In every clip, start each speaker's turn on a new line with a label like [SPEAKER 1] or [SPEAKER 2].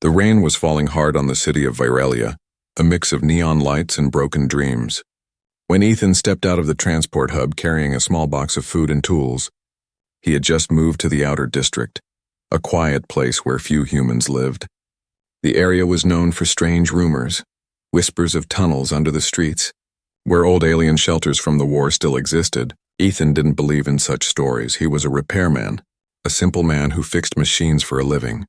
[SPEAKER 1] The rain was falling hard on the city of Virelia, a mix of neon lights and broken dreams. When Ethan stepped out of the transport hub carrying a small box of food and tools, he had just moved to the outer district, a quiet place where few humans lived. The area was known for strange rumors, whispers of tunnels under the streets. Where old alien shelters from the war still existed, Ethan didn't believe in such stories. He was a repairman, a simple man who fixed machines for a living.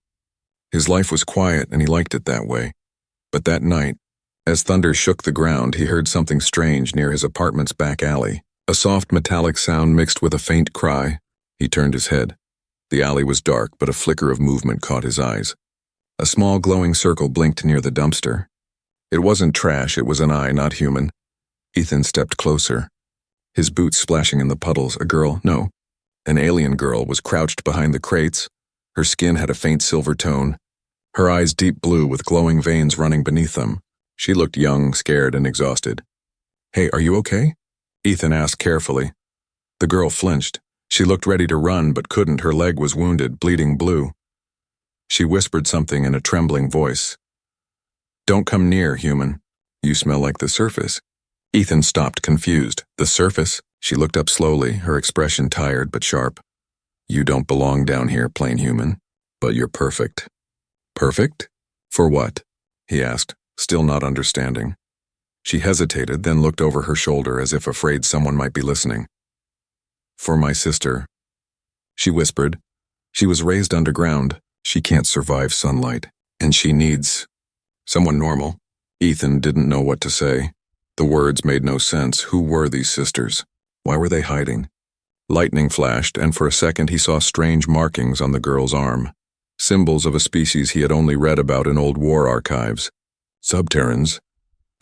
[SPEAKER 1] His life was quiet and he liked it that way. But that night, as thunder shook the ground, he heard something strange near his apartment's back alley. A soft metallic sound mixed with a faint cry. He turned his head. The alley was dark, but a flicker of movement caught his eyes. A small glowing circle blinked near the dumpster. It wasn't trash, it was an eye, not human. Ethan stepped closer. His boots splashing in the puddles. A girl, no, an alien girl, was crouched behind the crates. Her skin had a faint silver tone, her eyes deep blue with glowing veins running beneath them. She looked young, scared, and exhausted. "Hey, are you okay?" Ethan asked carefully. The girl flinched. She looked ready to run, but couldn't. Her leg was wounded, bleeding blue. She whispered something in a trembling voice. "Don't come near, human. You smell like the surface." Ethan stopped, confused. The surface? She looked up slowly, her expression tired but sharp. "You don't belong down here, plain human. But you're perfect." "Perfect? For what?" he asked, still not understanding. She hesitated, then looked over her shoulder as if afraid someone might be listening. "For my sister," she whispered. "She was raised underground. She can't survive sunlight, and she needs someone normal." Ethan didn't know what to say. The words made no sense. Who were these sisters? Why were they hiding? Lightning flashed, and for a second he saw strange markings on the girl's arm. Symbols of a species he had only read about in old war archives. Subterrans,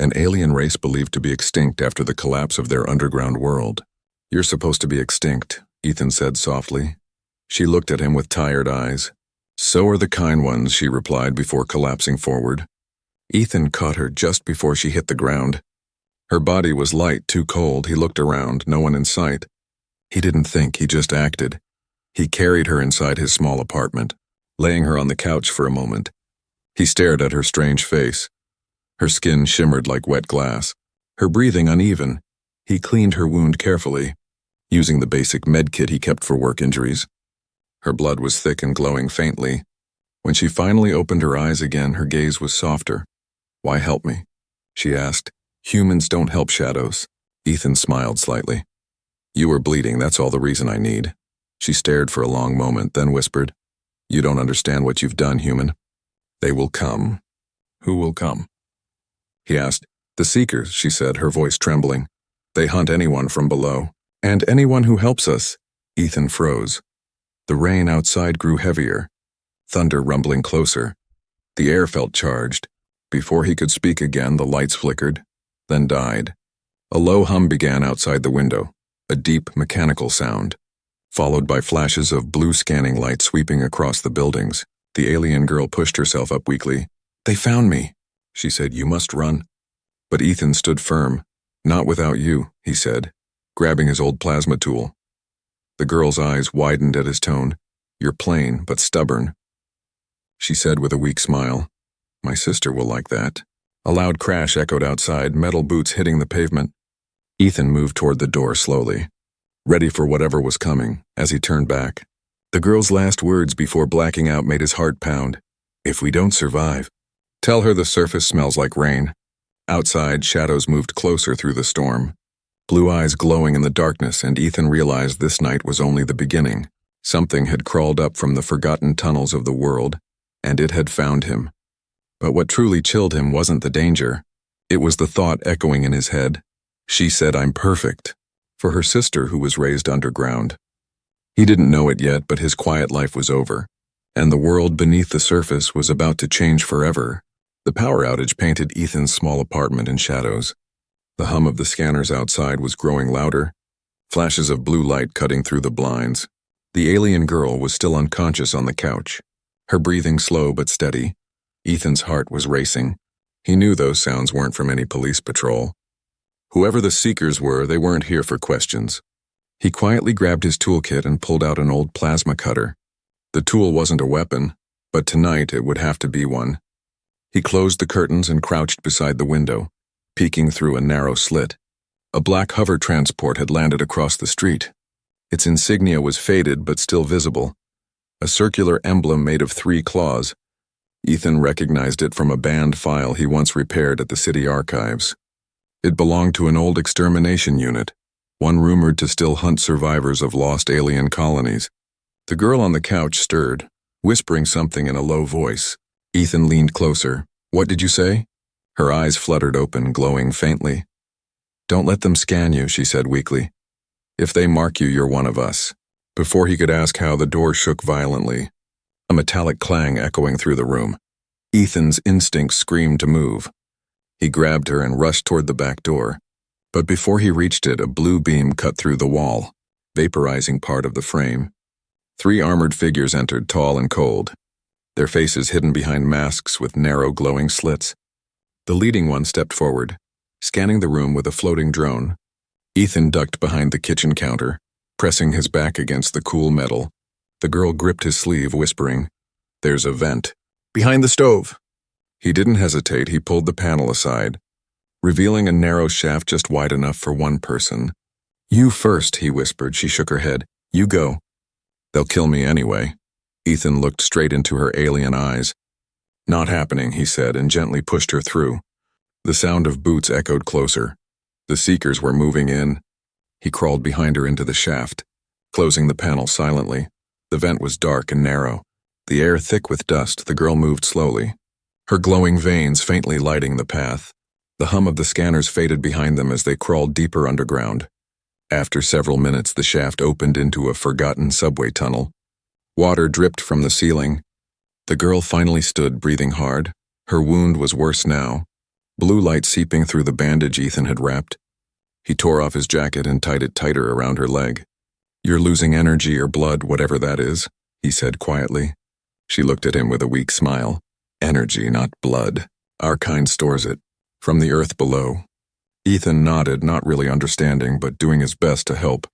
[SPEAKER 1] an alien race believed to be extinct after the collapse of their underground world. "You're supposed to be extinct," Ethan said softly. She looked at him with tired eyes. "So are the kind ones," she replied before collapsing forward. Ethan caught her just before she hit the ground. Her body was light, too cold. He looked around, no one in sight. He didn't think, he just acted. He carried her inside his small apartment, laying her on the couch for a moment. He stared at her strange face. Her skin shimmered like wet glass, her breathing uneven. He cleaned her wound carefully, using the basic med kit he kept for work injuries. Her blood was thick and glowing faintly. When she finally opened her eyes again, her gaze was softer. "Why help me?" she asked. "Humans don't help shadows." Ethan smiled slightly. "You were bleeding, that's all the reason I need." She stared for a long moment, then whispered, "You don't understand what you've done, human. They will come." "Who will come?" he asked. "The Seekers," she said, her voice trembling. "They hunt anyone from below. And anyone who helps us." Ethan froze. The rain outside grew heavier, thunder rumbling closer. The air felt charged. Before he could speak again, the lights flickered, then died. A low hum began outside the window, a deep mechanical sound, followed by flashes of blue scanning light sweeping across the buildings. The alien girl pushed herself up weakly. "They found me," she said. "You must run." But Ethan stood firm. "Not without you," he said, grabbing his old plasma tool. The girl's eyes widened at his tone. "You're plain, but stubborn," she said with a weak smile. "My sister will like that." A loud crash echoed outside, metal boots hitting the pavement. Ethan moved toward the door slowly, ready for whatever was coming. As he turned back, the girl's last words before blacking out made his heart pound. "If we don't survive, tell her the surface smells like rain." Outside, shadows moved closer through the storm, blue eyes glowing in the darkness, and Ethan realized this night was only the beginning. Something had crawled up from the forgotten tunnels of the world, and it had found him. But what truly chilled him wasn't the danger. It was the thought echoing in his head. She said, "I'm perfect," for her sister who was raised underground. He didn't know it yet, but his quiet life was over, and the world beneath the surface was about to change forever. The power outage painted Ethan's small apartment in shadows. The hum of the scanners outside was growing louder, flashes of blue light cutting through the blinds. The alien girl was still unconscious on the couch, her breathing slow but steady. Ethan's heart was racing. He knew those sounds weren't from any police patrol. Whoever the Seekers were, they weren't here for questions. He quietly grabbed his toolkit and pulled out an old plasma cutter. The tool wasn't a weapon. but tonight it would have to be one. He closed the curtains and crouched beside the window, peeking through a narrow slit. A black hover transport had landed across the street. Its insignia was faded but still visible, a circular emblem made of 3 claws. Ethan recognized it from a banned file he once repaired at the city archives. It belonged to an old extermination unit, one rumored to still hunt survivors of lost alien colonies. The girl on the couch stirred, whispering something in a low voice. Ethan leaned closer. "What did you say?" Her eyes fluttered open, glowing faintly. "Don't let them scan you," she said weakly. "If they mark you, you're one of us." Before he could ask how, the door shook violently, a metallic clang echoing through the room. Ethan's instincts screamed to move. He grabbed her and rushed toward the back door. But before he reached it, a blue beam cut through the wall, vaporizing part of the frame. 3 armored figures entered, tall and cold, their faces hidden behind masks with narrow glowing slits. The leading one stepped forward, scanning the room with a floating drone. Ethan ducked behind the kitchen counter, pressing his back against the cool metal. The girl gripped his sleeve, whispering, "There's a vent. Behind the stove." He didn't hesitate. He pulled the panel aside, revealing a narrow shaft just wide enough for one person. "You first," he whispered. She shook her head. "You go." "They'll kill me anyway." Ethan looked straight into her alien eyes. "Not happening," he said, and gently pushed her through. The sound of boots echoed closer. The Seekers were moving in. He crawled behind her into the shaft, closing the panel silently. The vent was dark and narrow, the air thick with dust. The girl moved slowly, her glowing veins faintly lighting the path. The hum of the scanners faded behind them as they crawled deeper underground. After several minutes, the shaft opened into a forgotten subway tunnel. Water dripped from the ceiling. The girl finally stood, breathing hard. Her wound was worse now, blue light seeping through the bandage Ethan had wrapped. He tore off his jacket and tied it tighter around her leg. "You're losing energy or blood, whatever that is," he said quietly. She looked at him with a weak smile. "Energy, not blood. Our kind stores it, from the earth below." Ethan nodded, not really understanding, but doing his best to help.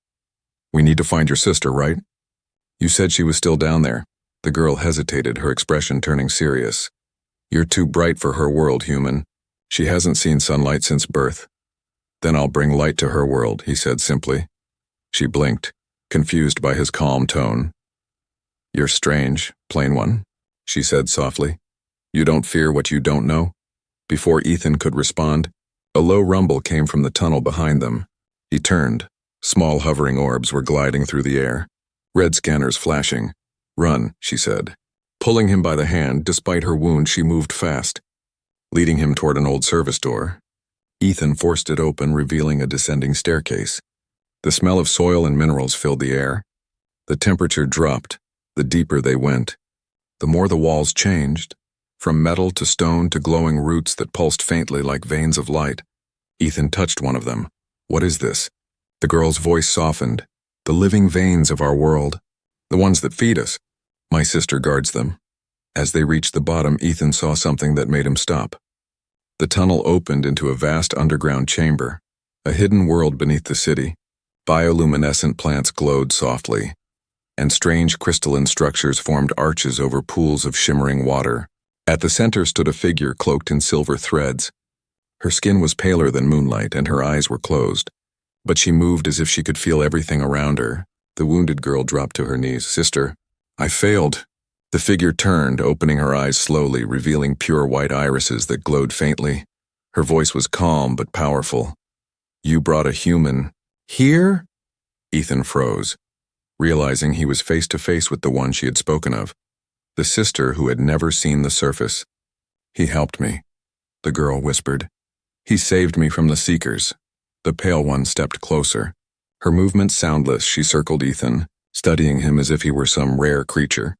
[SPEAKER 1] "We need to find your sister, right? You said she was still down there." The girl hesitated, her expression turning serious. "You're too bright for her world, human. She hasn't seen sunlight since birth." "Then I'll bring light to her world," he said simply. She blinked, confused by his calm tone. "You're strange, plain one," she said softly. "You don't fear what you don't know?" Before Ethan could respond, a low rumble came from the tunnel behind them. He turned. Small hovering orbs were gliding through the air, red scanners flashing. "Run," she said. Pulling him by the hand, despite her wound, she moved fast, leading him toward an old service door. Ethan forced it open, revealing a descending staircase. The smell of soil and minerals filled the air. The temperature dropped, the deeper they went. The more the walls changed, from metal to stone to glowing roots that pulsed faintly like veins of light. Ethan touched one of them. "What is this?" The girl's voice softened. "The living veins of our world. The ones that feed us. My sister guards them." As they reached the bottom, Ethan saw something that made him stop. The tunnel opened into a vast underground chamber, a hidden world beneath the city. Bioluminescent plants glowed softly, and strange crystalline structures formed arches over pools of shimmering water. At the center stood a figure cloaked in silver threads. Her skin was paler than moonlight, and her eyes were closed. But she moved as if she could feel everything around her. The wounded girl dropped to her knees. "Sister, I failed." The figure turned, opening her eyes slowly, revealing pure white irises that glowed faintly. Her voice was calm but powerful. "You brought a human here?" Ethan froze, realizing he was face to face with the one she had spoken of, the sister who had never seen the surface. "He helped me," the girl whispered. "He saved me from the Seekers." The pale one stepped closer. Her movements soundless, she circled Ethan, studying him as if he were some rare creature.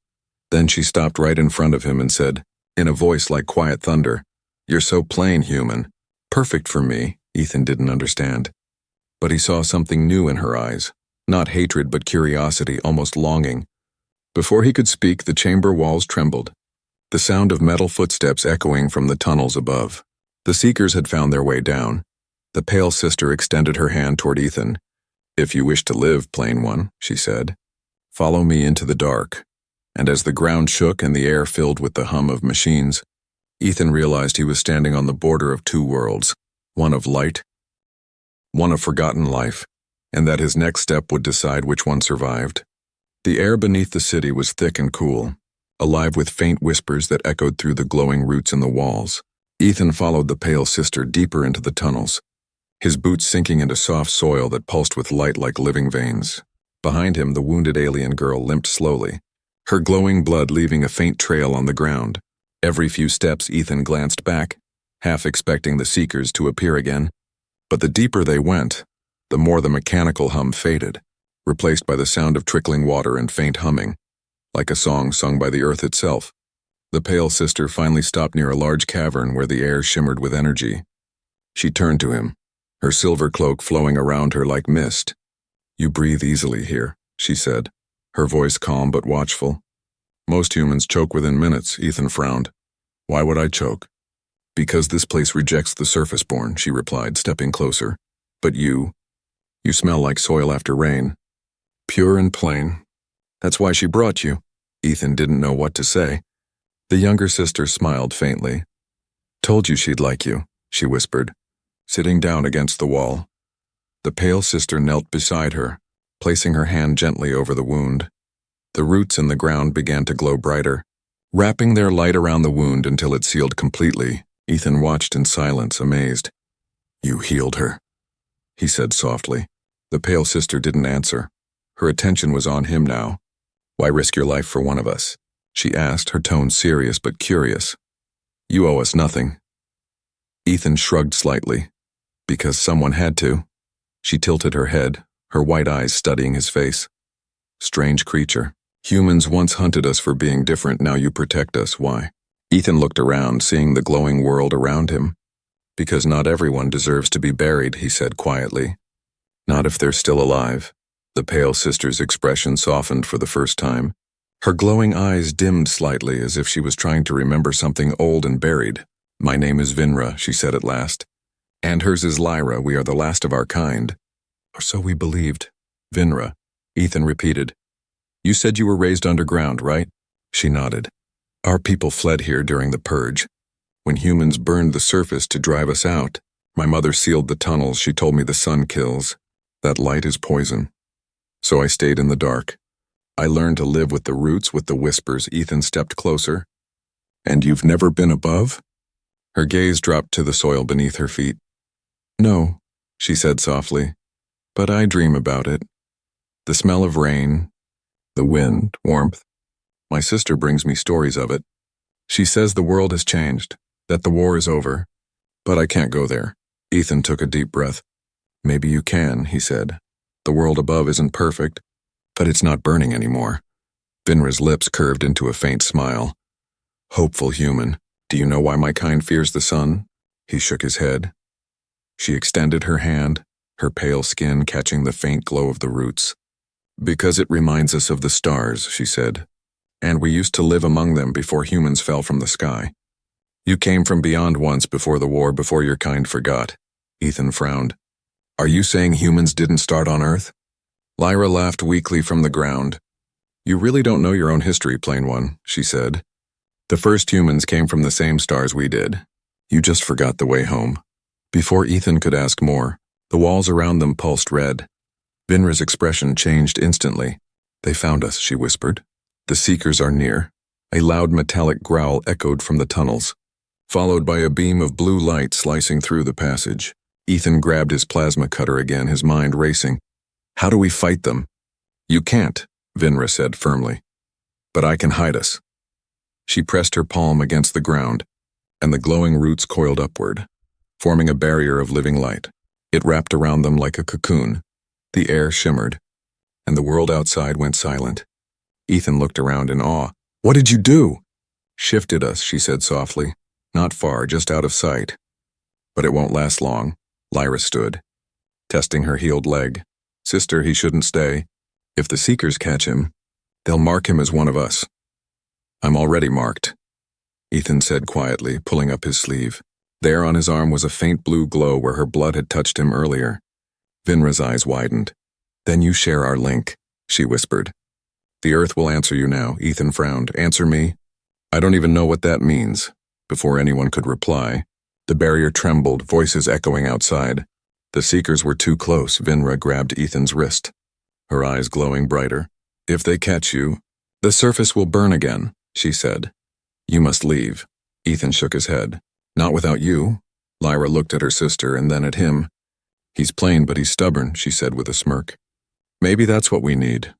[SPEAKER 1] Then she stopped right in front of him and said, in a voice like quiet thunder, "You're so plain, human." Perfect for me, Ethan didn't understand. But he saw something new in her eyes, not hatred but curiosity, almost longing. Before he could speak, the chamber walls trembled, the sound of metal footsteps echoing from the tunnels above. The Seekers had found their way down. The pale sister extended her hand toward Ethan. "If you wish to live, plain one," she said, "follow me into the dark." And as the ground shook and the air filled with the hum of machines, Ethan realized he was standing on the border of two worlds, one of light, one of forgotten life, and that his next step would decide which one survived. The air beneath the city was thick and cool, alive with faint whispers that echoed through the glowing roots in the walls. Ethan followed the pale sister deeper into the tunnels, his boots sinking into soft soil that pulsed with light like living veins. Behind him, the wounded alien girl limped slowly, her glowing blood leaving a faint trail on the ground. Every few steps, Ethan glanced back, half expecting the seekers to appear again. But the deeper they went, the more the mechanical hum faded, replaced by the sound of trickling water and faint humming, like a song sung by the earth itself. The pale sister finally stopped near a large cavern where the air shimmered with energy. She turned to him, her silver cloak flowing around her like mist. "You breathe easily here," she said, her voice calm but watchful. "Most humans choke within minutes," Ethan frowned. "Why would I choke?" "Because this place rejects the surface-born," she replied, stepping closer. "But you smell like soil after rain. Pure and plain. That's why she brought you." Ethan didn't know what to say. The younger sister smiled faintly. "Told you she'd like you," she whispered, sitting down against the wall. The pale sister knelt beside her, placing her hand gently over the wound. The roots in the ground began to glow brighter, wrapping their light around the wound until it sealed completely. Ethan watched in silence, amazed. "You healed her," he said softly. The pale sister didn't answer. Her attention was on him now. "Why risk your life for one of us?" she asked, her tone serious but curious. "You owe us nothing." Ethan shrugged slightly. "Because someone had to." She tilted her head, her white eyes studying his face. "Strange creature. Humans once hunted us for being different, now you protect us. Why?" Ethan looked around, seeing the glowing world around him. "Because not everyone deserves to be buried," he said quietly. "Not if they're still alive." The pale sister's expression softened for the first time. Her glowing eyes dimmed slightly as if she was trying to remember something old and buried. "My name is Vinra," she said at last. "And hers is Lyra. We are the last of our kind." "Or so we believed." "Vinra," Ethan repeated. "You said you were raised underground, right?" She nodded. "Our people fled here during the purge. When humans burned the surface to drive us out, my mother sealed the tunnels. She told me the sun kills. That light is poison. So I stayed in the dark. I learned to live with the roots, with the whispers." Ethan stepped closer. "And you've never been above?" Her gaze dropped to the soil beneath her feet. "No," she said softly, "but I dream about it. The smell of rain, the wind, warmth. My sister brings me stories of it. She says the world has changed, that the war is over, but I can't go there." Ethan took a deep breath. "Maybe you can," he said. "The world above isn't perfect, but it's not burning anymore." Vinra's lips curved into a faint smile. "Hopeful human. Do you know why my kind fears the sun?" He shook his head. She extended her hand, her pale skin catching the faint glow of the roots. "Because it reminds us of the stars," she said. "And we used to live among them before humans fell from the sky. You came from beyond once before the war, before your kind forgot." Ethan frowned. "Are you saying humans didn't start on Earth?" Lyra laughed weakly from the ground. "You really don't know your own history, plain one," she said. "The first humans came from the same stars we did. You just forgot the way home." Before Ethan could ask more, the walls around them pulsed red. Vinra's expression changed instantly. "They found us," she whispered. "The seekers are near." A loud metallic growl echoed from the tunnels, followed by a beam of blue light slicing through the passage. Ethan grabbed his plasma cutter again, his mind racing. "How do we fight them?" "You can't," Vinra said firmly. "But I can hide us." She pressed her palm against the ground, and the glowing roots coiled upward, forming a barrier of living light. It wrapped around them like a cocoon. The air shimmered, and the world outside went silent. Ethan looked around in awe. "What did you do?" "Shifted us," she said softly. "Not far, just out of sight. But it won't last long." Lyra stood, testing her healed leg. "Sister, he shouldn't stay. If the Seekers catch him, they'll mark him as one of us." "I'm already marked," Ethan said quietly, pulling up his sleeve. There on his arm was a faint blue glow where her blood had touched him earlier. Vinra's eyes widened. "Then you share our link," she whispered. The Earth will answer you now, Ethan frowned. Answer me? I don't even know what that means. Before anyone could reply, the barrier trembled, voices echoing outside. The Seekers were too close. Vinra grabbed Ethan's wrist, her eyes glowing brighter. If they catch you, the surface will burn again, she said. You must leave. Ethan shook his head. Not without you. Lyra looked at her sister and then at him. He's plain, but he's stubborn, she said with a smirk. Maybe that's what we need.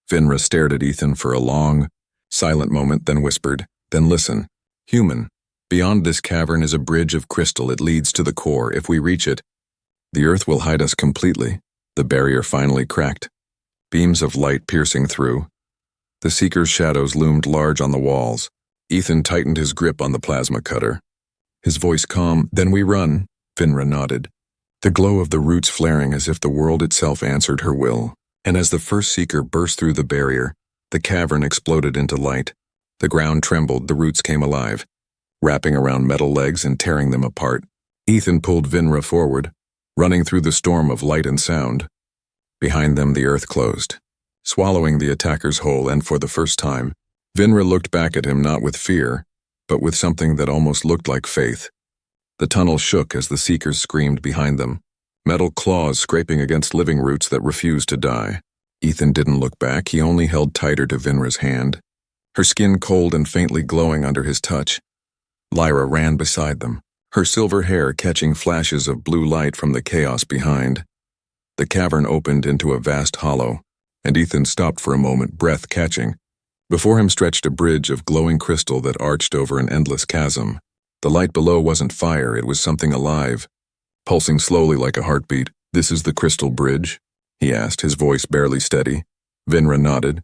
[SPEAKER 1] Vinra stared at Ethan for a long, silent moment, then whispered, Then listen. Human. Beyond this cavern is a bridge of crystal. It leads to the core. If we reach it, the Earth will hide us completely. The barrier finally cracked, beams of light piercing through. The Seeker's shadows loomed large on the walls. Ethan tightened his grip on the plasma cutter. His voice calm. Then we run. Vinra nodded, the glow of the roots flaring as if the world itself answered her will. And as the first Seeker burst through the barrier, the cavern exploded into light. The ground trembled, the roots came alive, wrapping around metal legs and tearing them apart. Ethan pulled Vinra forward, running through the storm of light and sound. Behind them the earth closed, swallowing the attackers whole, and for the first time, Vinra looked back at him not with fear, but with something that almost looked like faith. The tunnel shook as the Seekers screamed behind them, metal claws scraping against living roots that refused to die. Ethan didn't look back, he only held tighter to Vinra's hand, her skin cold and faintly glowing under his touch. Lyra ran beside them, her silver hair catching flashes of blue light from the chaos behind. The cavern opened into a vast hollow, and Ethan stopped for a moment, breath catching. Before him stretched a bridge of glowing crystal that arched over an endless chasm. The light below wasn't fire, it was something alive, pulsing slowly like a heartbeat. This is the crystal bridge? He asked, his voice barely steady. Vinra nodded,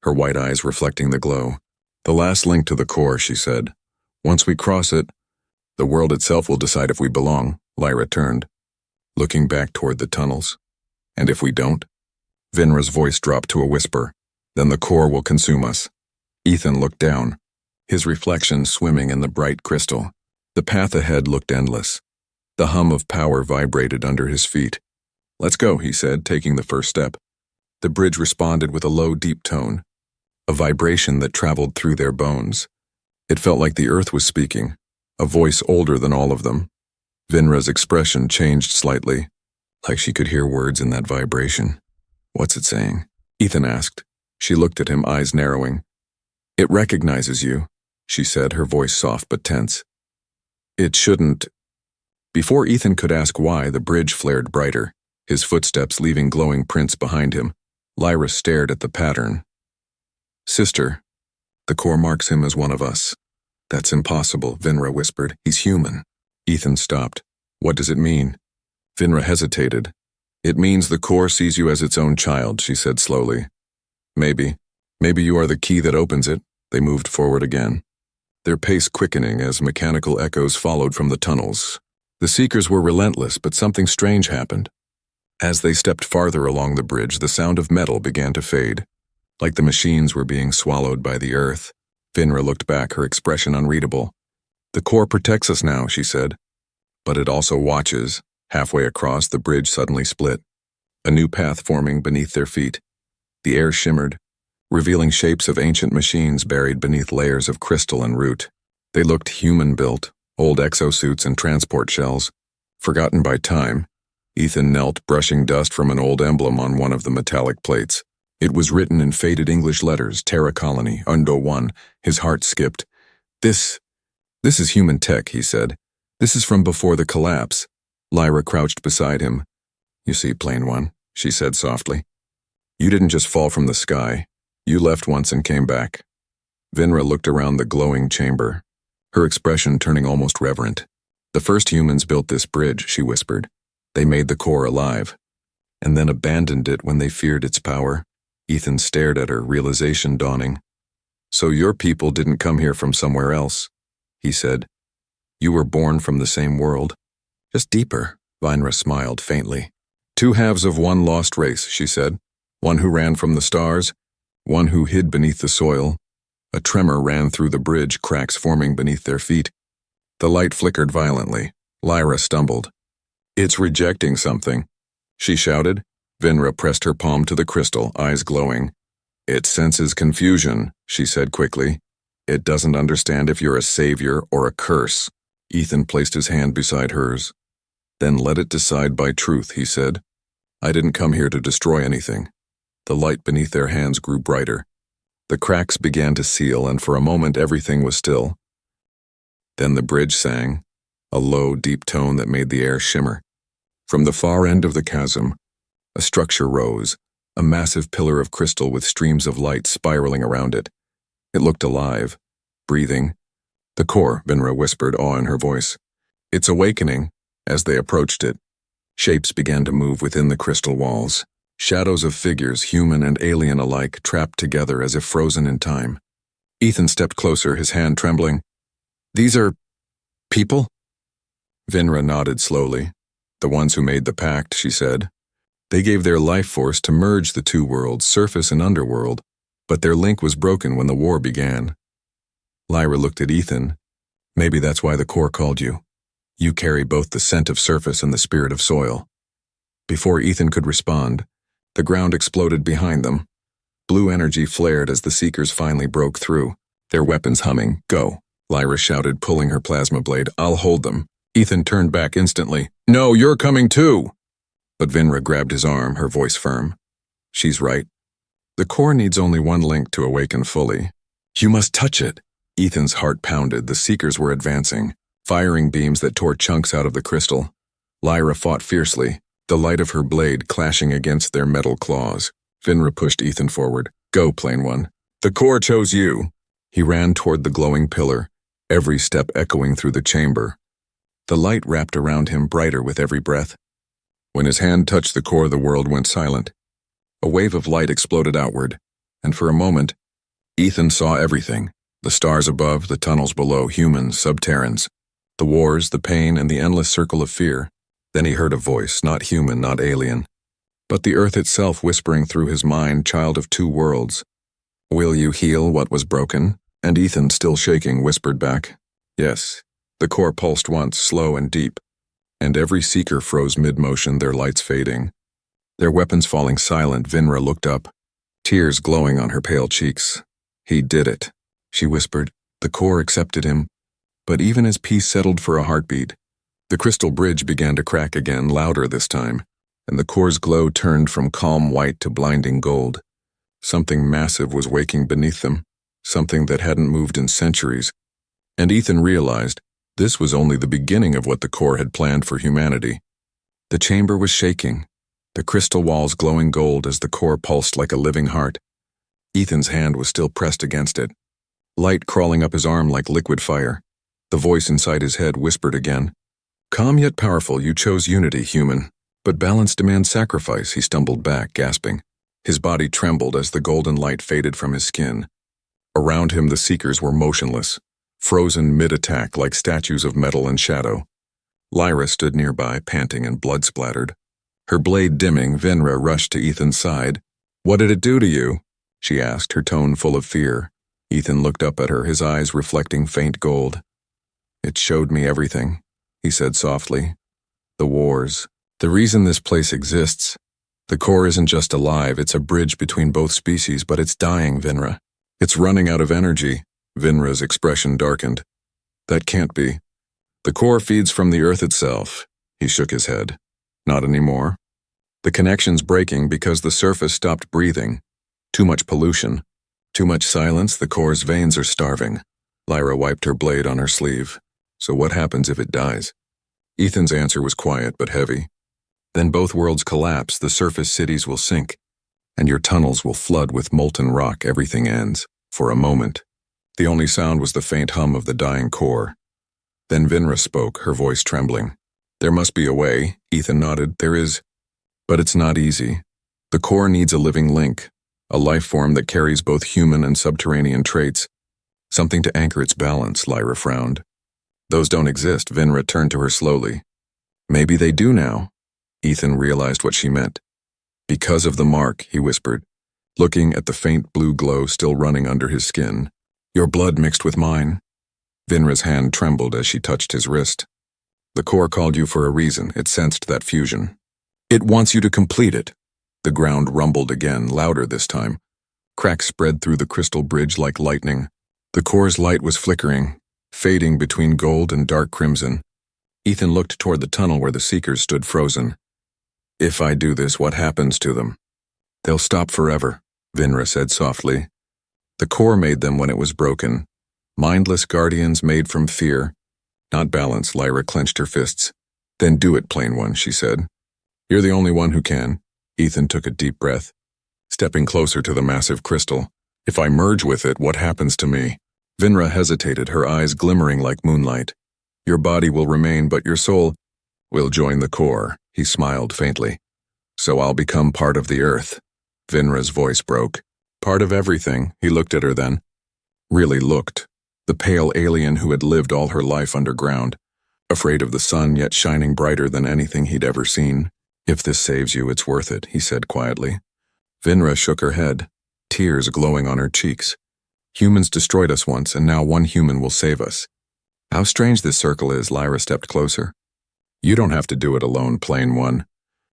[SPEAKER 1] her white eyes reflecting the glow. The last link to the core, she said. Once we cross it, the world itself will decide if we belong. Lyra turned, looking back toward the tunnels. And if we don't? Vinra's voice dropped to a whisper. Then the core will consume us. Ethan looked down, his reflection swimming in the bright crystal. The path ahead looked endless. The hum of power vibrated under his feet. Let's go, he said, taking the first step. The bridge responded with a low, deep tone, a vibration that traveled through their bones. It felt like the earth was speaking, a voice older than all of them. Vinra's expression changed slightly, like she could hear words in that vibration. What's it saying? Ethan asked. She looked at him, eyes narrowing. It recognizes you, she said, her voice soft but tense. It shouldn't. Before Ethan could ask why, the bridge flared brighter, his footsteps leaving glowing prints behind him. Lyra stared at the pattern. Sister, the core marks him as one of us. That's impossible, Vinra whispered. He's human. Ethan stopped. What does it mean? Vinra hesitated. It means the core sees you as its own child, she said slowly. Maybe you are the key that opens it. They moved forward again, their pace quickening as mechanical echoes followed from the tunnels. The Seekers were relentless, but something strange happened. As they stepped farther along the bridge, the sound of metal began to fade, like the machines were being swallowed by the earth. Vinra looked back, her expression unreadable. The core protects us now, she said. But it also watches. Halfway across, the bridge suddenly split, a new path forming beneath their feet. The air shimmered, revealing shapes of ancient machines buried beneath layers of crystal and root. They looked human-built, old exosuits and transport shells, forgotten by time. Ethan knelt, brushing dust from an old emblem on one of the metallic plates. It was written in faded English letters, Terra Colony, Undo 1. His heart skipped. This is human tech, he said. This is from before the collapse. Lyra crouched beside him. You see, Plain One, she said softly. You didn't just fall from the sky. You left once and came back. Vinra looked around the glowing chamber, her expression turning almost reverent. The first humans built this bridge, she whispered. They made the core alive, and then abandoned it when they feared its power. Ethan stared at her, realization dawning. So your people didn't come here from somewhere else, he said. You were born from the same world. Just deeper, Vinra smiled faintly. Two halves of one lost race, she said. One who ran from the stars, one who hid beneath the soil. A tremor ran through the bridge, cracks forming beneath their feet. The light flickered violently. Lyra stumbled. It's rejecting something, she shouted. Vinra pressed her palm to the crystal, eyes glowing. It senses confusion, she said quickly. It doesn't understand if you're a savior or a curse. Ethan placed his hand beside hers. Then let it decide by truth, he said. I didn't come here to destroy anything. The light beneath their hands grew brighter. The cracks began to seal, and for a moment everything was still. Then the bridge sang, a low, deep tone that made the air shimmer. From the far end of the chasm, a structure rose, a massive pillar of crystal with streams of light spiraling around it. It looked alive, breathing. The core, Vinra whispered, awe in her voice. It's awakening. As they approached it, shapes began to move within the crystal walls. Shadows of figures, human and alien alike, trapped together as if frozen in time. Ethan stepped closer, his hand trembling. These are people? Vinra nodded slowly. The ones who made the pact, she said. They gave their life force to merge the two worlds, surface and underworld, but their link was broken when the war began. Lyra looked at Ethan. Maybe that's why the core called you. You carry both the scent of surface and the spirit of soil. Before Ethan could respond, the ground exploded behind them. Blue energy flared as the Seekers finally broke through, their weapons humming. Go, Lyra shouted, pulling her plasma blade. I'll hold them. Ethan turned back instantly. No, you're coming too! But Vinra grabbed his arm, her voice firm. She's right. The core needs only one link to awaken fully. You must touch it. Ethan's heart pounded. The Seekers were advancing, firing beams that tore chunks out of the crystal. Lyra fought fiercely, the light of her blade clashing against their metal claws. Vinra pushed Ethan forward. Go, Plain One. The core chose you. He ran toward the glowing pillar, every step echoing through the chamber. The light wrapped around him brighter with every breath. When his hand touched the core, the world went silent. A wave of light exploded outward, and for a moment, Ethan saw everything. The stars above, the tunnels below, humans, subterrans. The wars, the pain, and the endless circle of fear. Then he heard a voice, not human, not alien, but the earth itself whispering through his mind, child of two worlds. Will you heal what was broken? And Ethan, still shaking, whispered back, yes. The core pulsed once, slow and deep, and every Seeker froze mid-motion, their lights fading. Their weapons falling silent, Vinra looked up, tears glowing on her pale cheeks. He did it, she whispered. The core accepted him. But even as peace settled for a heartbeat, the crystal bridge began to crack again, louder this time, and the core's glow turned from calm white to blinding gold. Something massive was waking beneath them, something that hadn't moved in centuries, and Ethan realized this was only the beginning of what the core had planned for humanity. The chamber was shaking, the crystal walls glowing gold as the core pulsed like a living heart. Ethan's hand was still pressed against it, light crawling up his arm like liquid fire. The voice inside his head whispered again. Calm yet powerful, you chose unity, human. But balance demands sacrifice, he stumbled back, gasping. His body trembled as the golden light faded from his skin. Around him the Seekers were motionless, frozen mid-attack like statues of metal and shadow. Lyra stood nearby, panting and blood-splattered. Her blade dimming, Vinra rushed to Ethan's side. What did it do to you? She asked, her tone full of fear. Ethan looked up at her, his eyes reflecting faint gold. It showed me everything, he said softly. The wars. The reason this place exists. The core isn't just alive, it's a bridge between both species, but it's dying, Vinra. It's running out of energy. Vinra's expression darkened. That can't be. The core feeds from the earth itself. He shook his head. Not anymore. The connection's breaking because the surface stopped breathing. Too much pollution. Too much silence, the core's veins are starving. Lyra wiped her blade on her sleeve. So what happens if it dies? Ethan's answer was quiet but heavy. Then both worlds collapse, the surface cities will sink, and your tunnels will flood with molten rock. Everything ends. For a moment. The only sound was the faint hum of the dying core. Then Vinra spoke, her voice trembling. There must be a way, Ethan nodded. There is. But it's not easy. The core needs a living link, a life form that carries both human and subterranean traits. Something to anchor its balance, Lyra frowned. Those don't exist, Vinra turned to her slowly. Maybe they do now. Ethan realized what she meant. Because of the mark, he whispered, looking at the faint blue glow still running under his skin. Your blood mixed with mine. Vinra's hand trembled as she touched his wrist. The core called you for a reason. It sensed that fusion. It wants you to complete it. The ground rumbled again, louder this time. Cracks spread through the crystal bridge like lightning. The core's light was flickering, fading between gold and dark crimson. Ethan looked toward the tunnel where the Seekers stood frozen. If I do this, what happens to them? They'll stop forever, Vinra said softly. The core made them when it was broken. Mindless guardians made from fear. Not balance, Lyra clenched her fists. Then do it, Plain One, she said. You're the only one who can. Ethan took a deep breath, stepping closer to the massive crystal. If I merge with it, what happens to me? Vinra hesitated, her eyes glimmering like moonlight. Your body will remain, but your soul will join the core, he smiled faintly. So I'll become part of the earth. Vinra's voice broke. Part of everything, he looked at her then. Really looked. The pale alien who had lived all her life underground, afraid of the sun yet shining brighter than anything he'd ever seen. If this saves you, it's worth it, he said quietly. Vinra shook her head, tears glowing on her cheeks. Humans destroyed us once, and now one human will save us. How strange this circle is, Lyra stepped closer. You don't have to do it alone, Plain One.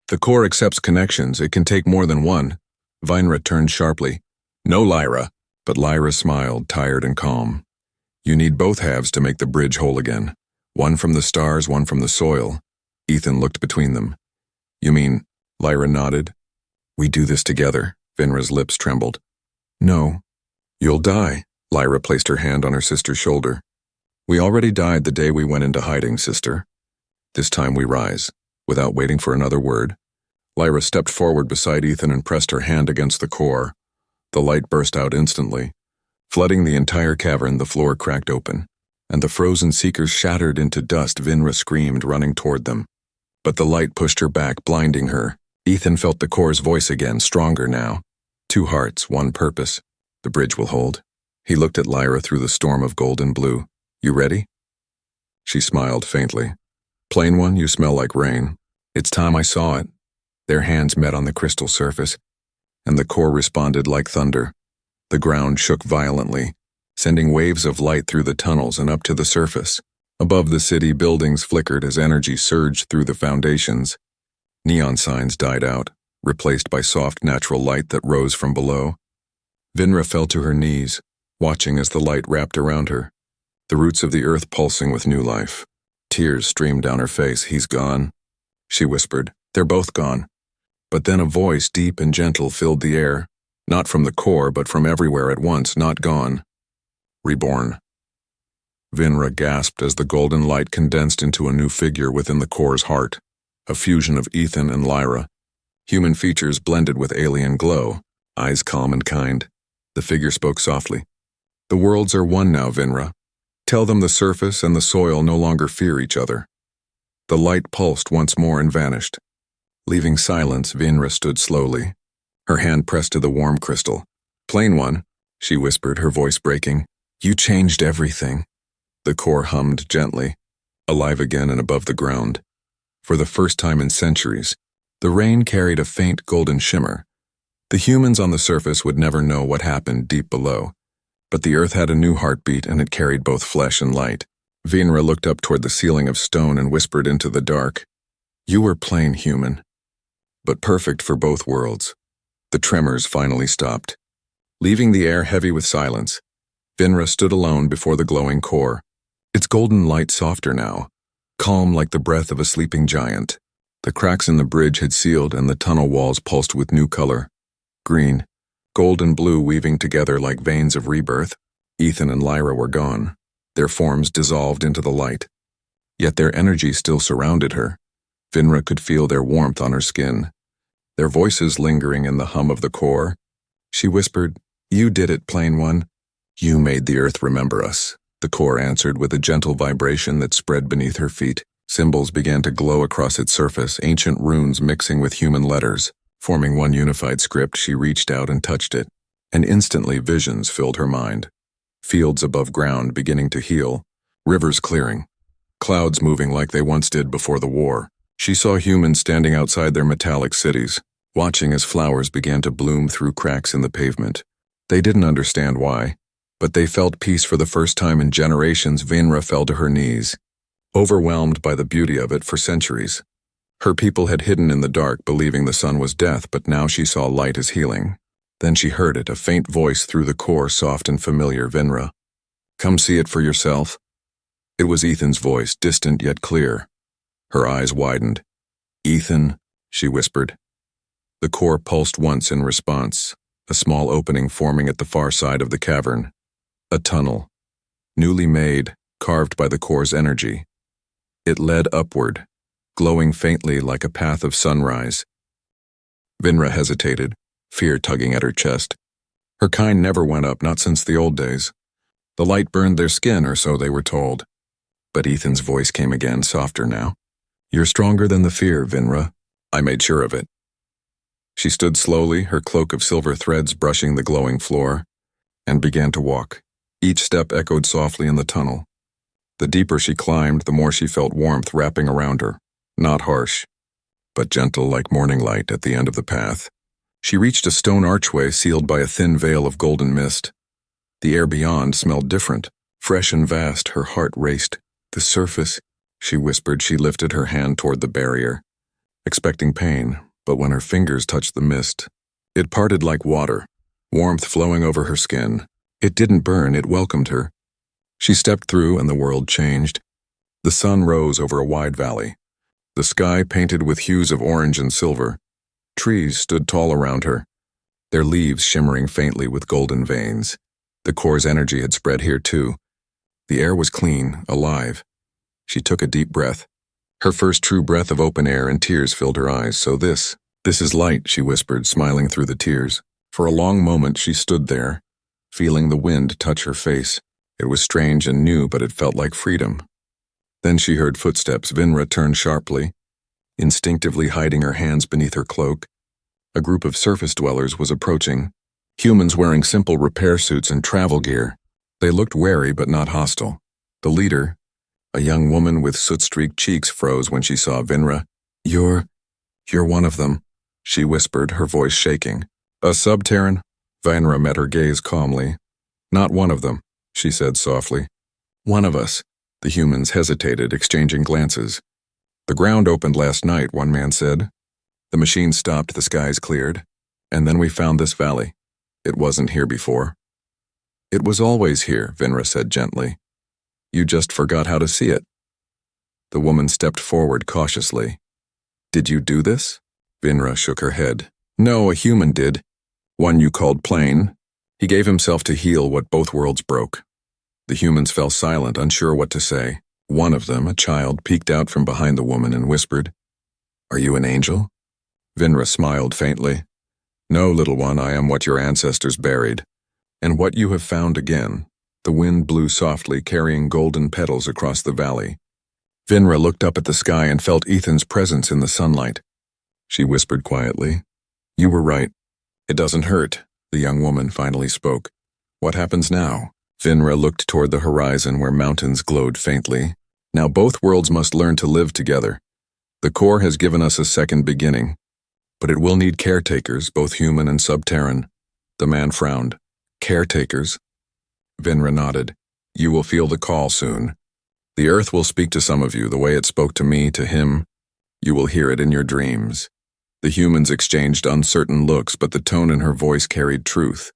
[SPEAKER 1] The core accepts connections, it can take more than one. Vinra turned sharply. No, Lyra. But Lyra smiled, tired and calm. You need both halves to make the bridge whole again. One from the stars, one from the soil. Ethan looked between them. You mean, Lyra nodded. We do this together. Vinra's lips trembled. No. You'll die. Lyra placed her hand on her sister's shoulder. We already died the day we went into hiding, sister. This time we rise. Without waiting for another word, Lyra stepped forward beside Ethan and pressed her hand against the core. The light burst out instantly. Flooding the entire cavern, the floor cracked open, and the frozen Seekers shattered into dust. Vinra screamed, running toward them. But the light pushed her back, blinding her. Ethan felt the core's voice again, stronger now. 2 hearts, 1 purpose. The bridge will hold. He looked at Lyra through the storm of gold and blue. You ready? She smiled faintly. Plain One, you smell like rain. It's time I saw it. Their hands met on the crystal surface, and the core responded like thunder. The ground shook violently, sending waves of light through the tunnels and up to the surface. Above the city, buildings flickered as energy surged through the foundations. Neon signs died out, replaced by soft natural light that rose from below. Vinra fell to her knees, watching as the light wrapped around her, the roots of the earth pulsing with new life. Tears streamed down her face. He's gone, she whispered. They're both gone. But then a voice, deep and gentle, filled the air, not from the core, but from everywhere at once. Not gone. Reborn. Vinra gasped as the golden light condensed into a new figure within the core's heart, a fusion of Ethan and Lyra. Human features blended with alien glow, eyes calm and kind. The figure spoke softly. The worlds are one now, Vinra. Tell them the surface and the soil no longer fear each other. The light pulsed once more and vanished. Leaving silence, Vinra stood slowly, her hand pressed to the warm crystal. Plain One, she whispered, her voice breaking. You changed everything. The core hummed gently, alive again and above the ground. For the first time in centuries, the rain carried a faint golden shimmer. The humans on the surface would never know what happened deep below, but the earth had a new heartbeat and it carried both flesh and light. Vinra looked up toward the ceiling of stone and whispered into the dark. You were plain human, but perfect for both worlds. The tremors finally stopped. Leaving the air heavy with silence, Vinra stood alone before the glowing core, its golden light softer now, calm like the breath of a sleeping giant. The cracks in the bridge had sealed and the tunnel walls pulsed with new color. Green, gold and blue weaving together like veins of rebirth. Ethan and Lyra were gone, their forms dissolved into the light. Yet their energy still surrounded her. Vinra could feel their warmth on her skin, their voices lingering in the hum of the core. She whispered, You did it, Plain One. You made the earth remember us. The core answered with a gentle vibration that spread beneath her feet. Symbols began to glow across its surface, ancient runes mixing with human letters. Forming one unified script, she reached out and touched it, and instantly visions filled her mind. Fields above ground beginning to heal, rivers clearing, clouds moving like they once did before the war. She saw humans standing outside their metallic cities, watching as flowers began to bloom through cracks in the pavement. They didn't understand why, but they felt peace for the first time in generations. Vinra fell to her knees, overwhelmed by the beauty of it. For centuries, her people had hidden in the dark, believing the sun was death, but now she saw light as healing. Then she heard it, a faint voice through the core, soft and familiar. Vinra, come see it for yourself. It was Ethan's voice, distant yet clear. Her eyes widened. Ethan, she whispered. The core pulsed once in response, a small opening forming at the far side of the cavern. A tunnel, newly made, carved by the core's energy. It led upward, glowing faintly like a path of sunrise. Vinra hesitated, fear tugging at her chest. Her kind never went up, not since the old days. The light burned their skin, or so they were told. But Ethan's voice came again, softer now. You're stronger than the fear, Vinra. I made sure of it. She stood slowly, her cloak of silver threads brushing the glowing floor, and began to walk. Each step echoed softly in the tunnel. The deeper she climbed, the more she felt warmth wrapping around her. Not harsh, but gentle like morning light at the end of the path. She reached a stone archway sealed by a thin veil of golden mist. The air beyond smelled different, fresh and vast. Her heart raced. The surface, she whispered. She lifted her hand toward the barrier, expecting pain, but when her fingers touched the mist, it parted like water, warmth flowing over her skin. It didn't burn, it welcomed her. She stepped through and the world changed. The sun rose over a wide valley, the sky painted with hues of orange and silver. Trees stood tall around her, their leaves shimmering faintly with golden veins. The core's energy had spread here too. The air was clean, alive. She took a deep breath. Her first true breath of open air, and tears filled her eyes. So this is light, she whispered, smiling through the tears. For a long moment she stood there, feeling the wind touch her face. It was strange and new, but it felt like freedom. Then she heard footsteps. Vinra turned sharply, instinctively hiding her hands beneath her cloak. A group of surface dwellers was approaching, humans wearing simple repair suits and travel gear. They looked wary but not hostile. The leader, a young woman with soot-streaked cheeks, froze when she saw Vinra. You're one of them, she whispered, her voice shaking. A sub-Terran? Vinra met her gaze calmly. Not one of them, she said softly. One of us. The humans hesitated, exchanging glances. The ground opened last night, one man said. The machine stopped, the skies cleared. And then we found this valley. It wasn't here before. It was always here, Vinra said gently. You just forgot how to see it. The woman stepped forward cautiously. Did you do this? Vinra shook her head. No, a human did. One you called Plain. He gave himself to heal what both worlds broke. The humans fell silent, unsure what to say. One of them, a child, peeked out from behind the woman and whispered, Are you an angel? Vinra smiled faintly. No, little one, I am what your ancestors buried. And what you have found again. The wind blew softly, carrying golden petals across the valley. Vinra looked up at the sky and felt Ethan's presence in the sunlight. She whispered quietly, You were right. It doesn't hurt, the young woman finally spoke. What happens now? Vinra looked toward the horizon where mountains glowed faintly. Now both worlds must learn to live together. The core has given us a second beginning, but it will need caretakers, both human and sub-Terran. The man frowned. Caretakers? Vinra nodded. You will feel the call soon. The earth will speak to some of you the way it spoke to me, to him. You will hear it in your dreams. The humans exchanged uncertain looks, but the tone in her voice carried truth.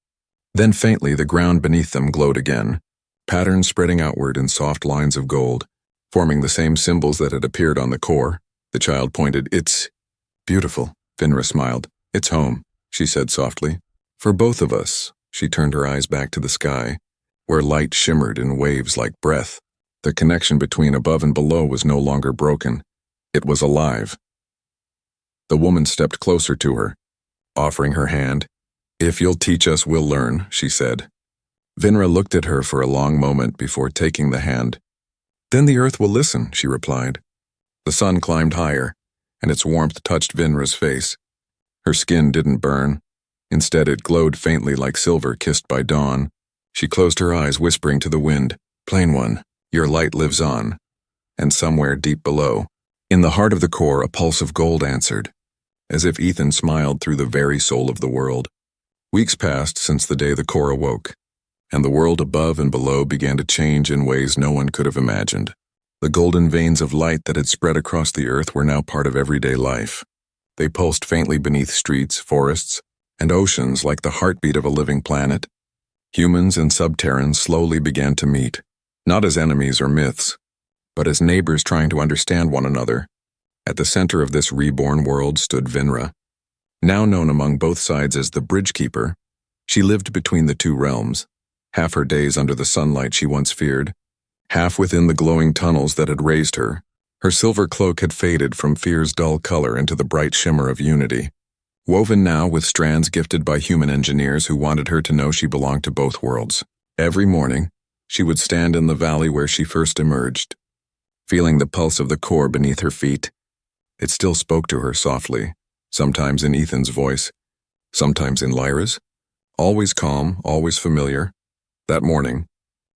[SPEAKER 1] Then faintly, the ground beneath them glowed again, patterns spreading outward in soft lines of gold, forming the same symbols that had appeared on the core. The child pointed. It's beautiful, Vinra smiled. It's home, she said softly. For both of us. She turned her eyes back to the sky, where light shimmered in waves like breath. The connection between above and below was no longer broken. It was alive. The woman stepped closer to her, offering her hand. If you'll teach us, we'll learn, she said. Vinra looked at her for a long moment before taking the hand. Then the earth will listen, she replied. The sun climbed higher, and its warmth touched Vinra's face. Her skin didn't burn. Instead, it glowed faintly like silver kissed by dawn. She closed her eyes, whispering to the wind, Plain one, your light lives on. And somewhere deep below, in the heart of the core, a pulse of gold answered, as if Ethan smiled through the very soul of the world. Weeks passed since the day the core awoke, and the world above and below began to change in ways no one could have imagined. The golden veins of light that had spread across the earth were now part of everyday life. They pulsed faintly beneath streets, forests, and oceans like the heartbeat of a living planet. Humans and subterrans slowly began to meet, not as enemies or myths, but as neighbors trying to understand one another. At the center of this reborn world stood Vinra. Now known among both sides as the Bridge Keeper, she lived between the two realms, half her days under the sunlight she once feared, half within the glowing tunnels that had raised her. Her silver cloak had faded from fear's dull color into the bright shimmer of unity, woven now with strands gifted by human engineers who wanted her to know she belonged to both worlds. Every morning, she would stand in the valley where she first emerged, feeling the pulse of the core beneath her feet. It still spoke to her softly, sometimes in Ethan's voice, sometimes in Lyra's, always calm, always familiar. That morning,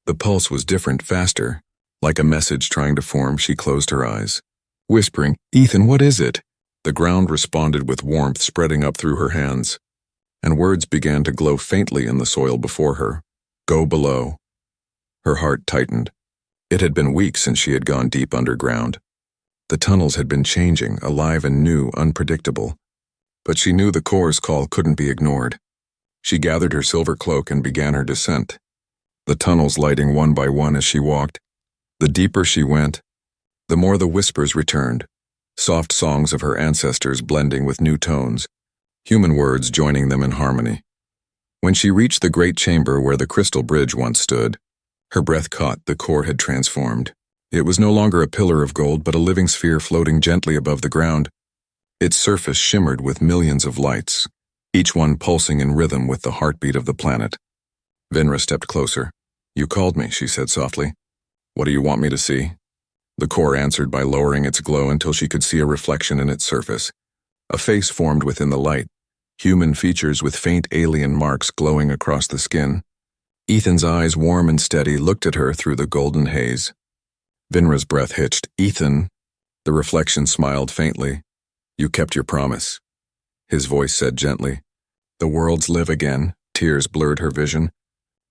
[SPEAKER 1] the pulse was different, faster. Like a message trying to form, she closed her eyes, whispering, "Ethan, what is it?" The ground responded with warmth spreading up through her hands, and words began to glow faintly in the soil before her. "Go below." Her heart tightened. It had been weeks since she had gone deep underground. The tunnels had been changing, alive and new, unpredictable. But she knew the core's call couldn't be ignored. She gathered her silver cloak and began her descent, the tunnels lighting one by one as she walked. The deeper she went, the more the whispers returned, soft songs of her ancestors blending with new tones, human words joining them in harmony. When she reached the great chamber where the crystal bridge once stood, her breath caught. The core had transformed. It was no longer a pillar of gold, but a living sphere floating gently above the ground. Its surface shimmered with millions of lights, each one pulsing in rhythm with the heartbeat of the planet. Vinra stepped closer. "You called me," she said softly. "What do you want me to see?" The core answered by lowering its glow until she could see a reflection in its surface. A face formed within the light, human features with faint alien marks glowing across the skin. Ethan's eyes, warm and steady, looked at her through the golden haze. Vinra's breath hitched. "Ethan." The reflection smiled faintly. "You kept your promise." His voice said gently, "The worlds live again." Tears blurred her vision.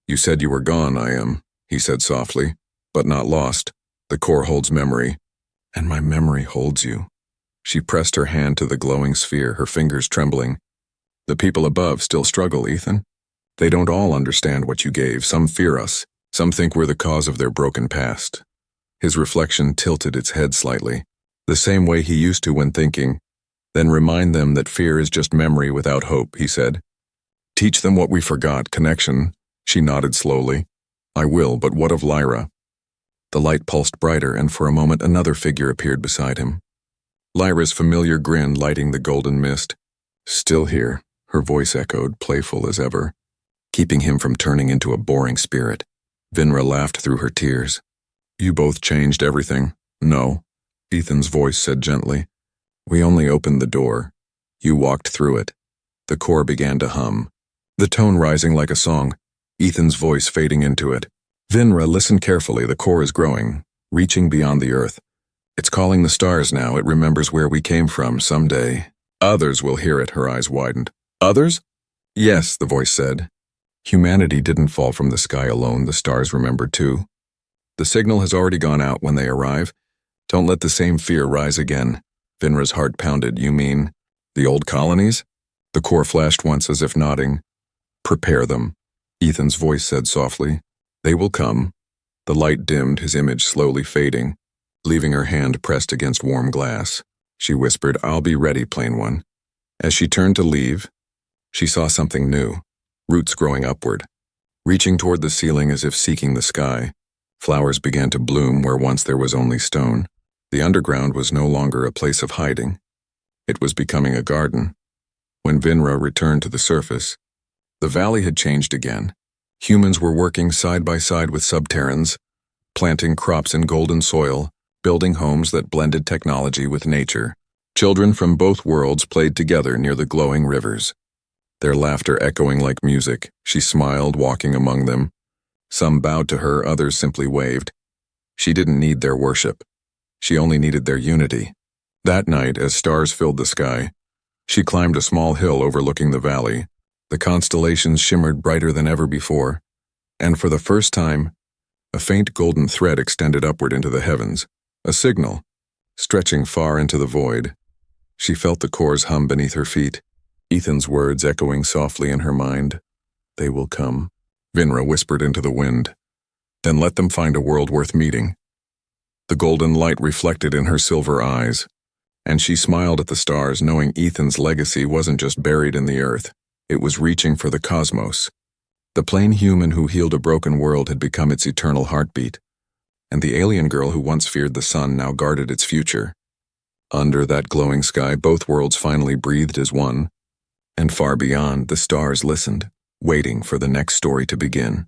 [SPEAKER 1] "You said you were gone, I am," he said softly, "but not lost. The core holds memory, and my memory holds you." She pressed her hand to the glowing sphere, her fingers trembling. "The people above still struggle, Ethan. They don't all understand what you gave. Some fear us. Some think we're the cause of their broken past." His reflection tilted its head slightly, the same way he used to when thinking. "Then remind them that fear is just memory without hope," he said. "Teach them what we forgot, connection." She nodded slowly. "I will, but what of Lyra?" The light pulsed brighter, and for a moment another figure appeared beside him. Lyra's familiar grin lighting the golden mist. "Still here," her voice echoed, playful as ever, keeping him from turning into a boring spirit. Vinra laughed through her tears. "You both changed everything." "No," Ethan's voice said gently. "We only opened the door. You walked through it." The core began to hum, the tone rising like a song, Ethan's voice fading into it. "Vinra, listen carefully. The core is growing, reaching beyond the earth. It's calling the stars now. It remembers where we came from. Someday, others will hear it." Her eyes widened. "Others?" "Yes," the voice said. "Humanity didn't fall from the sky alone. The stars remember too. The signal has already gone out when they arrive. Don't let the same fear rise again." Vinra's heart pounded. "You mean the old colonies?" The core flashed once as if nodding. "Prepare them," Ethan's voice said softly. "They will come." The light dimmed, his image slowly fading, leaving her hand pressed against warm glass. She whispered, "I'll be ready, Plain One." As she turned to leave, she saw something new, roots growing upward, reaching toward the ceiling as if seeking the sky. Flowers began to bloom where once there was only stone. The underground was no longer a place of hiding. It was becoming a garden. When Vinra returned to the surface, the valley had changed again. Humans were working side by side with subterrans, planting crops in golden soil, building homes that blended technology with nature. Children from both worlds played together near the glowing rivers, their laughter echoing like music. She smiled, walking among them. Some bowed to her, others simply waved. She didn't need their worship. She only needed their unity. That night, as stars filled the sky, she climbed a small hill overlooking the valley. The constellations shimmered brighter than ever before, and for the first time, a faint golden thread extended upward into the heavens, a signal, stretching far into the void. She felt the cores hum beneath her feet. Ethan's words echoing softly in her mind. They will come, Vinra whispered into the wind. Then let them find a world worth meeting. The golden light reflected in her silver eyes, and she smiled at the stars, knowing Ethan's legacy wasn't just buried in the earth, it was reaching for the cosmos. The plain human who healed a broken world had become its eternal heartbeat, and the alien girl who once feared the sun now guarded its future. Under that glowing sky, both worlds finally breathed as one, and far beyond, the stars listened, waiting for the next story to begin.